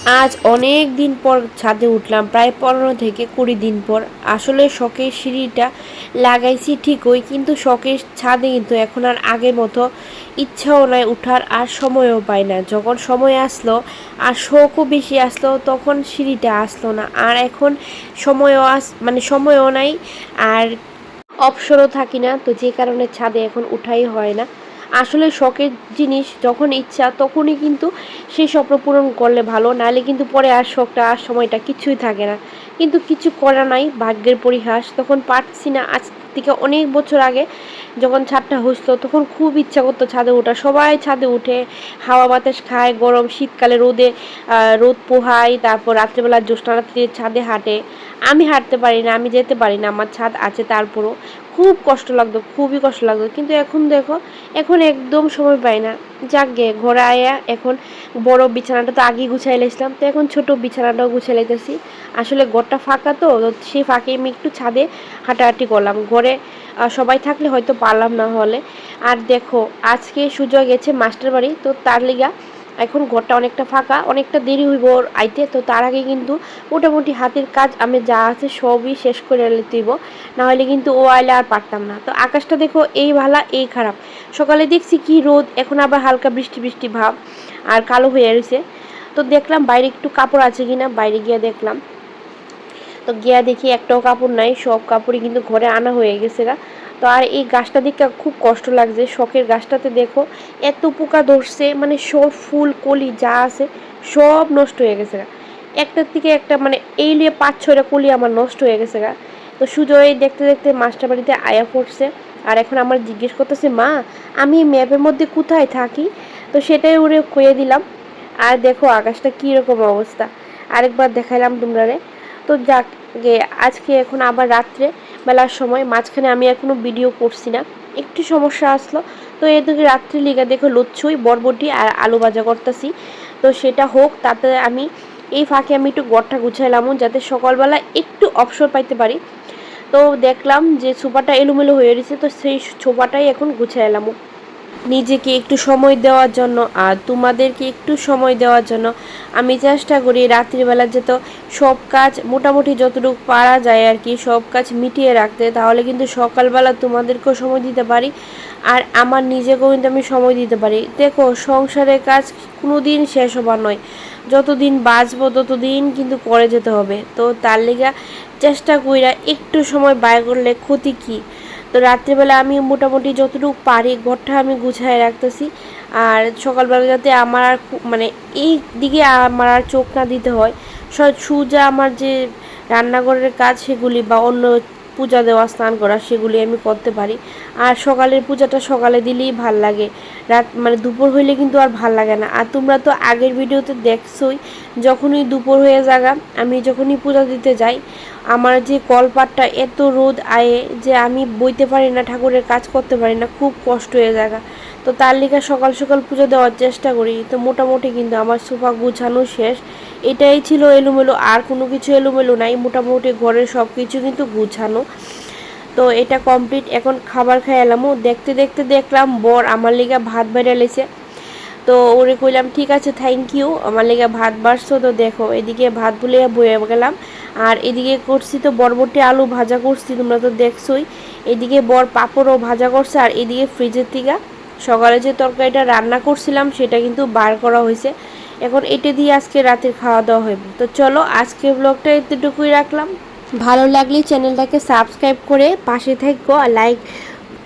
আজ অনেক দিন পর ছাদে উঠলাম, প্রায় 15 থেকে 20 দিন পর। আসলে শখের সিঁড়িটা লাগাইছি ঠিকই, কিন্তু শখের ছাদে কিন্তু এখন আর আগের মতো ইচ্ছাও নাই উঠার, আর সময়ও পাই না। যখন সময় আসলো আর শখও বেশি আসলো, তখন সিঁড়িটা আসলো না। আর এখন সময়ও নাই, আর অবসরও থাকি না, তো যে কারণে ছাদে এখন উঠাই হয় না। আসলে শখের জিনিস যখন ইচ্ছা তখনই কিন্তু সেই স্বপ্ন পূরণ করলে ভালো, নাহলে কিন্তু পরে আর শখটা আর সময়টা কিছুই থাকে না। কিন্তু কিছু করা নাই, ভাগ্যের পরিহাস, তখন পারছি না। আজ থেকে অনেক বছর আগে যখন ছাদটা হসলো তখন খুব ইচ্ছা করতো ছাদে ওঠা। সবাই ছাদে উঠে হাওয়া বাতাস খায়, গরম শীতকালে রোদে রোদ পোহায়, তারপর রাত্রেবেলা জ্যোৎস্না রাত্রে ছাদে হাঁটে। আমি হাঁটতে পারি না, আমি যেতে পারি না, আমার ছাদ আছে তারপরও খুব কষ্ট লাগতো, খুবই কষ্ট লাগতো। কিন্তু এখন দেখো, এখন একদম সময় পাই না। যাক গে, ঘরে আয়া এখন বড় বিছানাটা তো আগেই গুছাই লাইছিলাম, তো এখন ছোট বিছানাটাও গুছাই লাইতেছি। আসলে ঘরটা ফাঁকা, তো সেই ফাঁকে আমি একটু ছাদে হাঁটাহাঁটি করলাম। ঘরে সবাই থাকলে হয়তো পারলাম না হলে। আর দেখো, আজকে সুজয় গেছে মাস্টার বাড়ি, তো তার লিগা এখন ঘরটা অনেকটা ফাঁকা, অনেকটা দেরি হইব ওর আইতে। তো তার আগে কিন্তু মোটামুটি হাতের কাজ আমি যা আছে সবই শেষ করে লইব, না হলে কিন্তু ও আইলে আর পারতাম না। তো আকাশটা দেখো, এই ভালা এই খারাপ। সকালে দেখছি কি রোদ, এখন আবার হালকা বৃষ্টি বৃষ্টি ভাব আর কালো হয়ে রয়েছে। তো দেখলাম বাইরে একটু কাপড় আছে কিনা, বাইরে গিয়ে দেখলাম, তো গিয়া দেখি একটাও কাপড় নাই, সব কাপড়ই কিন্তু ঘরে আনা হয়ে গেছে গা। তো আর এই গাছটা দেখে খুব কষ্ট লাগছে। শখের গাছটাতে দেখো এত পোকা ধরছে, মানে সব ফুল কলি যা আছে সব নষ্ট হয়ে গেছে গা। একটার থেকে একটা, মানে এই নিয়ে 5-6টা কলি আমার নষ্ট হয়ে গেছে গা। তো সুজয় দেখতে দেখতে মাস্টার বাড়িতে আয়া পড়ছে, আর এখন আমার জিজ্ঞেস করতেছে, মা আমি ম্যাপের মধ্যে কোথায় থাকি? তো সেটাই ওরে কয়ে দিলাম। আর দেখো আকাশটা কীরকম অবস্থা, আরেকবার দেখাইলাম তোমরা। তো যাক গে, আজকে এখন আবার রাত্রে বেলার সময়, মাঝখানে আমি এখনো ভিডিও করছি না, একটু সমস্যা আসলো। তো এদিকে রাত্রি লিগা দেখো লুচ্ছুই বরবটি আর আলু ভাজা করতেছি। তো সেটা হোক, তাতে আমি এই ফাঁকে আমি একটু গড়টা গুছাইলাম, যাতে সকালবেলা একটু অবসর পাইতে পারি। তো দেখলাম যে সোফাটা এলোমেলো হয়ে রয়েছে, তো সেই সোফাটাই এখন গুছাইলাম নিজেকে একটু সময় দেওয়ার জন্য আর তোমাদেরকে একটু সময় দেওয়ার জন্য। আমি চেষ্টা করি রাত্রিবেলা যেত সব কাজ মোটামুটি যতটুকু পারা যায় আর কি, সব কাজ মিটিয়ে রাখতে, তাহলে কিন্তু সকালবেলা তোমাদেরকেও সময় দিতে পারি, আর আমার নিজেকেও কিন্তু আমি সময় দিতে পারি। দেখো, সংসারের কাজ কোনো দিন শেষ হবার নয়, যতদিন বাঁচবো ততদিন কিন্তু করে যেতে হবে। তো তার লিগা চেষ্টা কইরা একটু সময় ব্যয় করলে ক্ষতি কী। তো রাত্রিবেলা আমি মোটামুটি যতটুকু পারি ঘরটা আমি গুছায় রাখতেছি, আর সকালবেলা যাতে আমার আর মানে এই দিকে আমার আর চোখ না দিতে হয়। সোজা আমার যে রান্নাঘরের কাজ সেগুলি, বা অন্য পূজা দেওয়া স্নান করা সেগুলি আমি করতে পারি। আর সকালের পূজাটা সকালে দিলেই ভাল লাগে, রাত মানে দুপুর হইলে কিন্তু আর ভাল লাগে না। আর তোমরা তো আগের ভিডিওতে দেখছোই, যখনই দুপুর হয়ে যাগা আমি যখনই পূজা দিতে যাই, আমার যে কলপাটটা এত রোদ আয়ে যে আমি বইতে পারি না, ঠাকুরের কাজ করতে পারি না, খুব কষ্ট হয়ে যায়। তো তার লিগে সকাল সকাল পুজো দেওয়ার চেষ্টা করি। তো মোটামুটি কিন্তু আমার সোফা গুছানো শেষ, এটাই ছিল এলোমেলো, আর কোনো কিছু এলোমেলো নাই, মোটামুটি ঘরের সব কিছু কিন্তু গুছানো। তো এটা কমপ্লিট, এখন খাবার খাই এলামও। দেখতে দেখতে দেখলাম বর আমার লিগা ভাত বেড়ে লেছে। তো ওরে কইলাম ঠিক আছে, থ্যাংক ইউ, আমার লেগে ভাত বাড়ছো। তো দেখো এদিকে ভাত ভুলে বয়ে গেলাম, আর এদিকে করছি তো বরবটি আলু ভাজা করছি, তোমরা তো দেখছোই। এদিকে বর পাঁপড়ও ভাজা করছে, আর এদিকে ফ্রিজের থেকে সকালে যে তরকারিটা রান্না করছিলাম সেটা কিন্তু বার করা হয়েছে। এখন এটা দিয়ে আজকে রাতের খাওয়া দাওয়া হইব। তো চলো, আজকে ব্লগটা এতটুকুই রাখলাম। ভালো লাগলে চ্যানেলটাকে সাবস্ক্রাইব করে পাশে থাকো, আর লাইক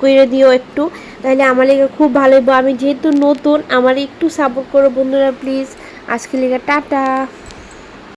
করে দিও একটু, তাহলে আমার লেগে খুব ভালো হইব। আমি যেহেতু নতুন, আমার একটু সাপোর্ট করো বন্ধুরা প্লিজ। আজকে লেগে টাটা।